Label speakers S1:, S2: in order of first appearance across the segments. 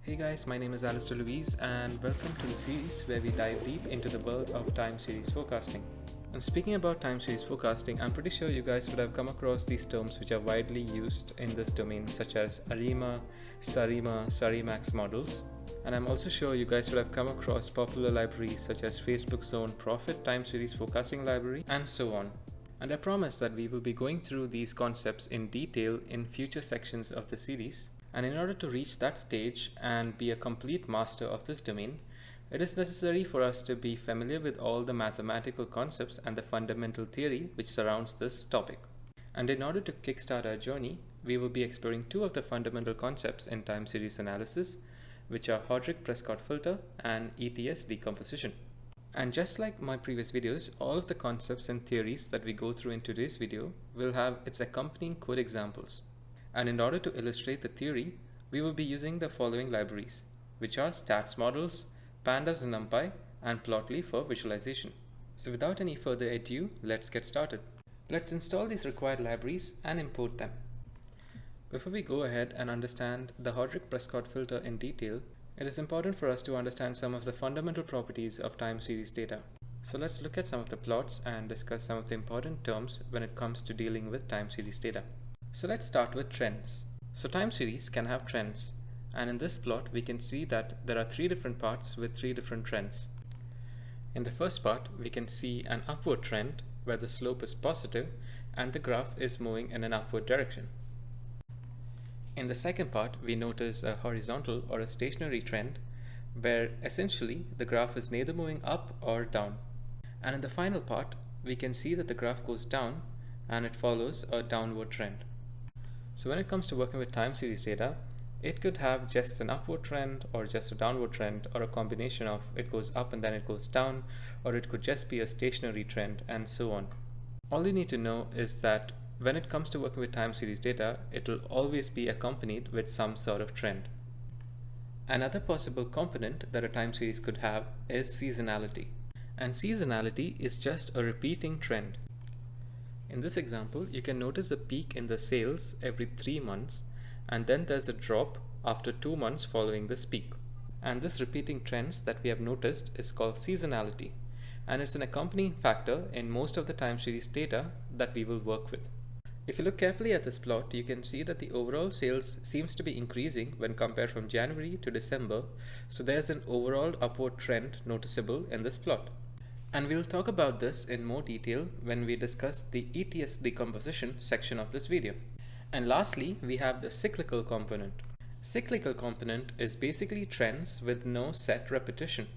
S1: Hey guys, my name is Alistair Louise and welcome to the series where we dive deep into the world of time series forecasting. And speaking about time series forecasting, I'm pretty sure you guys would have come across these terms which are widely used in this domain, such as ARIMA, SARIMA, SARIMAX models. And I'm also sure you guys would have come across popular libraries such as Facebook's own Profit time series forecasting library and so on. And I promise that we will be going through these concepts in detail in future sections of the series. And in order to reach that stage and be a complete master of this domain, it is necessary for us to be familiar with all the mathematical concepts and the fundamental theory which surrounds this topic. And in order to kickstart our journey, we will be exploring two of the fundamental concepts in time series analysis, which are Hodrick-Prescott filter and ETS decomposition. And just like my previous videos, all of the concepts and theories that we go through in today's video will have its accompanying code examples. And in order to illustrate the theory, we will be using the following libraries, which are stats models, pandas and numpy, and plotly for visualization. So without any further ado, let's get started. Let's install these required libraries and import them. Before we go ahead and understand the Hodrick-Prescott filter in detail, it is important for us to understand some of the fundamental properties of time series data. So let's look at some of the plots and discuss some of the important terms when it comes to dealing with time series data. So let's start with trends. So time series can have trends, and in this plot we can see that there are three different parts with three different trends. In the first part we can see an upward trend where the slope is positive and the graph is moving in an upward direction. In the second part we notice a horizontal or a stationary trend where essentially the graph is neither moving up or down. And in the final part we can see that the graph goes down and it follows a downward trend. So when it comes to working with time series data, it could have just an upward trend or just a downward trend or a combination of it goes up and then it goes down, or it could just be a stationary trend and so on. All you need to know is that when it comes to working with time series data, it will always be accompanied with some sort of trend. Another possible component that a time series could have is seasonality. And seasonality is just a repeating trend. In this example, you can notice a peak in the sales every 3 months, and then there's a drop after 2 months following this peak. And this repeating trends that we have noticed is called seasonality, and it's an accompanying factor in most of the time series data that we will work with. If you look carefully at this plot, you can see that the overall sales seems to be increasing when compared from January to December, so there's an overall upward trend noticeable in this plot. And we'll talk about this in more detail when we discuss the ETS decomposition section of this video. And lastly, we have the cyclical component. Cyclical component is basically trends with no set repetition.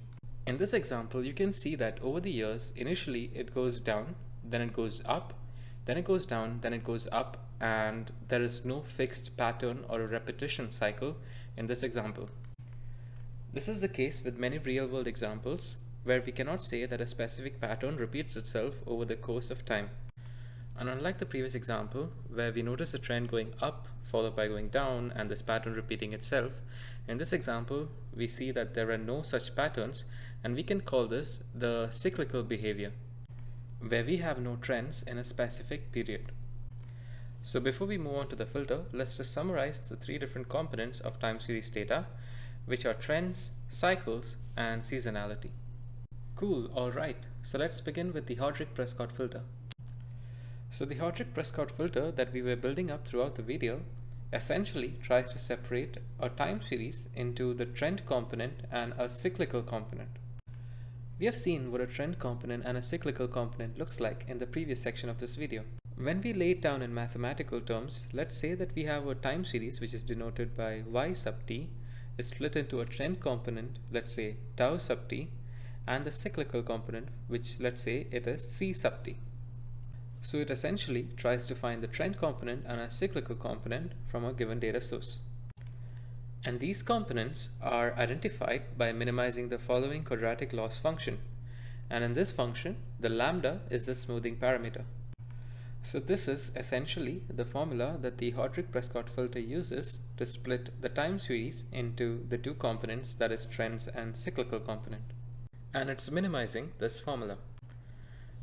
S1: In this example, you can see that over the years, initially it goes down, then it goes up, then it goes down, then it goes up, and there is no fixed pattern or a repetition cycle in this example. This is the case with many real-world examples, where we cannot say that a specific pattern repeats itself over the course of time. And unlike the previous example, where we notice a trend going up followed by going down and this pattern repeating itself, in this example we see that there are no such patterns, and we can call this the cyclical behavior, where we have no trends in a specific period. So before we move on to the filter, let's just summarize the three different components of time series data, which are trends, cycles, and seasonality. Cool, alright, so let's begin with the Hodrick-Prescott filter. So the Hodrick-Prescott filter that we were building up throughout the video essentially tries to separate a time series into the trend component and a cyclical component. We have seen what a trend component and a cyclical component looks like in the previous section of this video. When we lay it down in mathematical terms, let's say that we have a time series which is denoted by y sub t is split into a trend component, let's say tau sub t, and the cyclical component, which let's say it is c sub t. So it essentially tries to find the trend component and a cyclical component from a given data source. And these components are identified by minimizing the following quadratic loss function. And in this function, the lambda is the smoothing parameter. So this is essentially the formula that the Hodrick-Prescott filter uses to split the time series into the two components, that is trends and cyclical component. And it's minimizing this formula.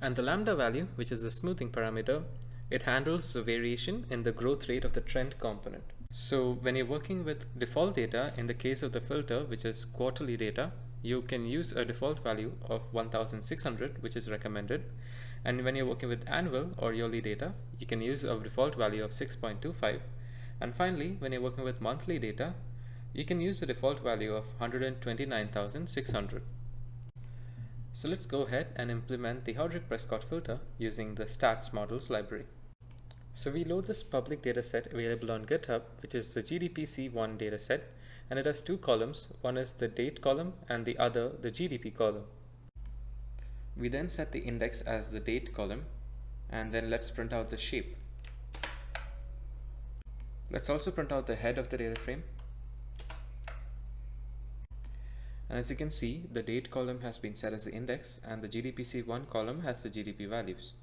S1: And the lambda value, which is the smoothing parameter, it handles the variation in the growth rate of the trend component. So when you're working with default data, in the case of the filter, which is quarterly data, you can use a default value of 1600, which is recommended. And when you're working with annual or yearly data, you can use a default value of 6.25. And finally, when you're working with monthly data, you can use the default value of 129,600. So let's go ahead and implement the Hodrick-Prescott filter using the stats models library. So we load this public dataset available on GitHub, which is the GDPC1 dataset, and it has two columns. One is the date column and the other the GDP column. We then set the index as the date column, and then let's print out the shape. Let's also print out the head of the data frame. And as you can see, the date column has been set as the index and the GDPC1 column has the GDP values.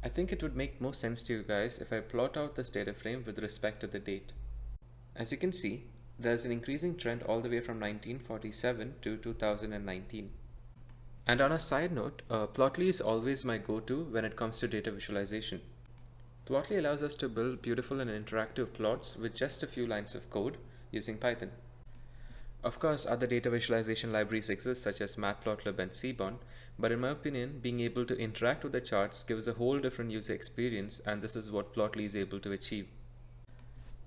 S1: I think it would make more sense to you guys if I plot out this data frame with respect to the date. As you can see, there's an increasing trend all the way from 1947 to 2019. And on a side note, Plotly is always my go-to when it comes to data visualization. Plotly allows us to build beautiful and interactive plots with just a few lines of code using Python. Of course, other data visualization libraries exist such as Matplotlib and Seaborn, but in my opinion, being able to interact with the charts gives a whole different user experience, and this is what Plotly is able to achieve.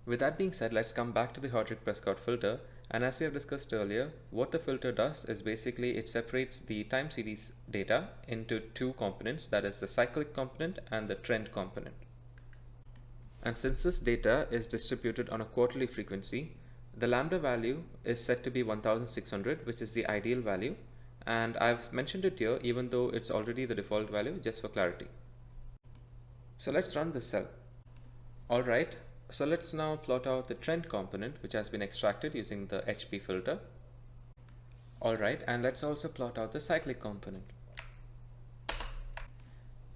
S1: With that being said, let's come back to the Hodrick-Prescott filter, and as we have discussed earlier, what the filter does is basically it separates the time series data into two components, that is the cyclic component and the trend component. And since this data is distributed on a quarterly frequency, the lambda value is set to be 1600, which is the ideal value, and I've mentioned it here even though it's already the default value, just for clarity. So let's run this cell. Alright, so let's now plot out the trend component, which has been extracted using the HP filter. Alright, and let's also plot out the cyclic component.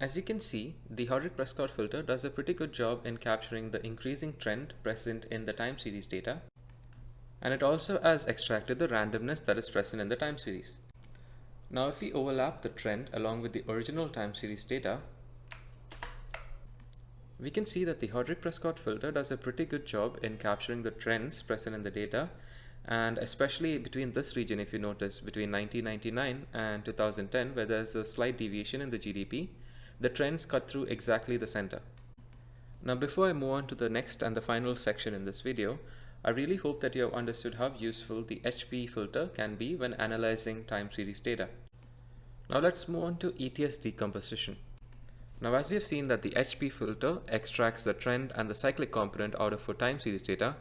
S1: As you can see, the Hodrick-Prescott filter does a pretty good job in capturing the increasing trend present in the time series data, and it also has extracted the randomness that is present in the time series. Now if we overlap the trend along with the original time series data, we can see that the Hodrick-Prescott filter does a pretty good job in capturing the trends present in the data, and especially between this region, if you notice, between 1999 and 2010, where there's a slight deviation in the GDP, the trends cut through exactly the center. Now before I move on to the next and the final section in this video, I really hope that you have understood how useful the HP filter can be when analyzing time series data. Now let's move on to ETS decomposition. Now as we have seen that the HP filter extracts the trend and the cyclic component out of our time series data,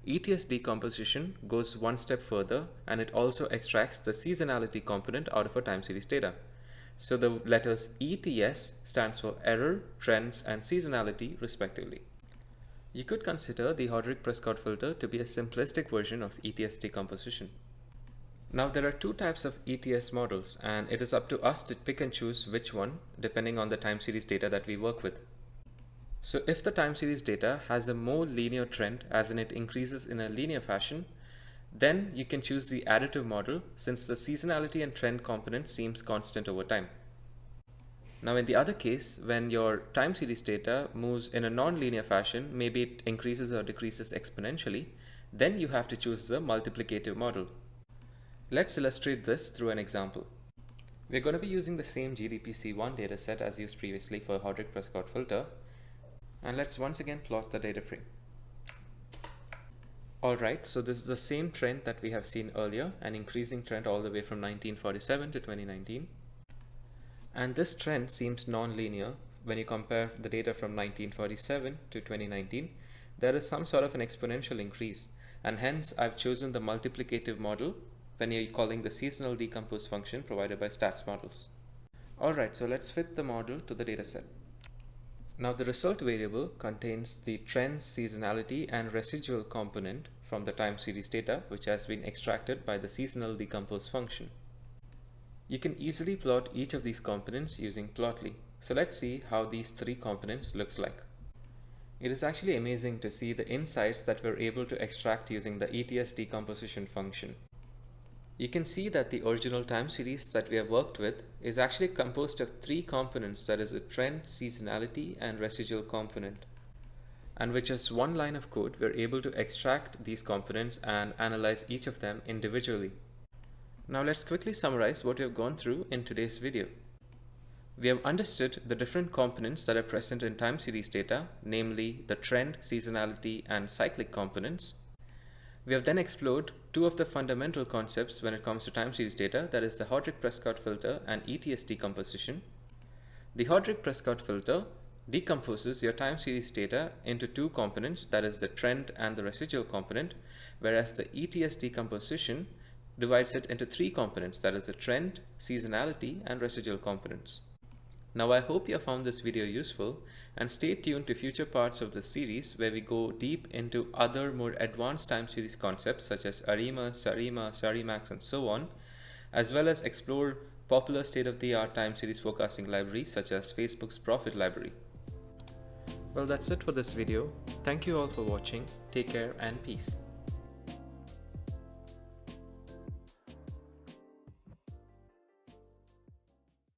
S1: ETS decomposition goes one step further and it also extracts the seasonality component out of our time series data. So the letters ETS stands for error, trends, and seasonality respectively. You could consider the Hodrick-Prescott filter to be a simplistic version of ETS decomposition. Now there are two types of ETS models, and it is up to us to pick and choose which one depending on the time series data that we work with. So if the time series data has a more linear trend, as in it increases in a linear fashion, then you can choose the additive model since the seasonality and trend component seems constant over time. Now in the other case, when your time series data moves in a non-linear fashion, maybe it increases or decreases exponentially, then you have to choose the multiplicative model. Let's illustrate this through an example. We're going to be using the same GDPC1 dataset as used previously for Hodrick-Prescott filter, and let's once again plot the data frame. Alright, so this is the same trend that we have seen earlier, an increasing trend all the way from 1947 to 2019. And this trend seems non-linear when you compare the data from 1947 to 2019. There is some sort of an exponential increase, and hence I've chosen the multiplicative model when you're calling the seasonal decompose function provided by stats models. Alright, so let's fit the model to the dataset. Now the result variable contains the trend, seasonality, and residual component from the time series data, which has been extracted by the seasonal decompose function. You can easily plot each of these components using Plotly. So let's see how these three components looks like. It is actually amazing to see the insights that we're able to extract using the ETS decomposition function. You can see that the original time series that we have worked with is actually composed of three components, that is a trend, seasonality, and residual component. And with just one line of code, we're able to extract these components and analyze each of them individually. Now let's quickly summarize what we have gone through in today's video. We have understood the different components that are present in time series data, namely the trend, seasonality, and cyclic components. We have then explored two of the fundamental concepts when it comes to time series data, that is the Hodrick-Prescott filter and ETS decomposition. The Hodrick-Prescott filter decomposes your time series data into two components, that is the trend and the residual component, whereas the ETS decomposition divides it into three components, that is the trend, seasonality, and residual components. Now I hope you have found this video useful, and stay tuned to future parts of the series where we go deep into other more advanced time series concepts such as ARIMA, SARIMA, SARIMAX, and so on, as well as explore popular state-of-the-art time series forecasting libraries such as Facebook's Profit Library. Well, that's it for this video. Thank you all for watching. Take care and peace.